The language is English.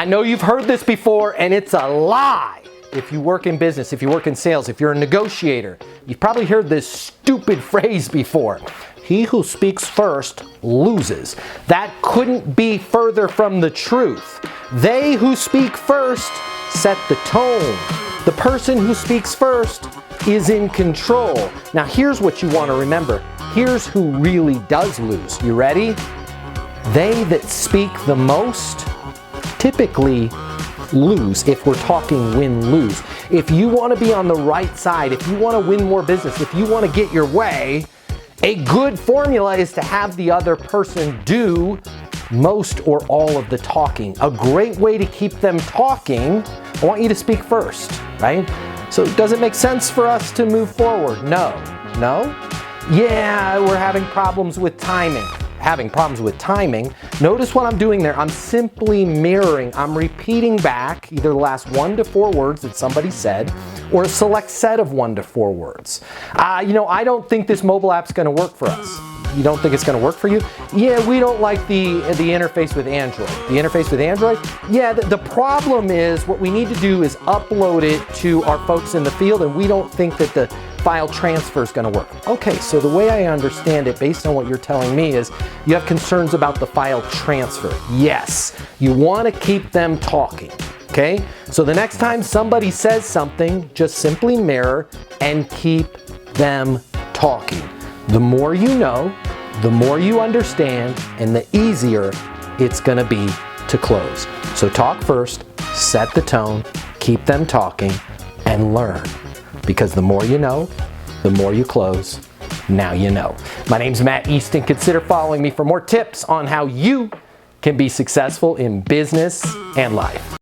I know you've heard this before, and it's a lie. If you work in business, if you work in sales, if you're a negotiator, you've probably heard this stupid phrase before. He who speaks first loses. That couldn't be further from the truth. They who speak first set the tone. The person who speaks first is in control. Now here's what you want to remember. Here's who really does lose. You ready? They that speak the most typically lose if we're talking win-lose. If you want to be on the right side, if you want to win more business, if you want to get your way, a good formula is to have the other person do most or all of the talking. A great way to keep them talking, I want you to speak first, right? So does it make sense for us to move forward? No. No? Yeah, we're having problems with timing. Notice what I'm doing there. I'm simply mirroring. I'm repeating back either the last 1 to 4 words that somebody said or a select set of 1 to 4 words. I don't think this mobile app's going to work for us. You don't think it's going to work for you? Yeah, we don't like the interface with Android. The interface with Android? Yeah, the problem is what we need to do is upload it to our folks in the field, and we don't think that the file transfer is going to work. Okay, so the way I understand it, based on what you're telling me, is you have concerns about the file transfer. Yes, you want to keep them talking. Okay, so the next time somebody says something, just simply mirror and keep them talking. The more you know, the more you understand, and the easier it's going to be to close. So talk first, set the tone, keep them talking, and learn. Because the more you know, the more you close. Now you know. My name's Matt Easton. Consider following me for more tips on how you can be successful in business and life.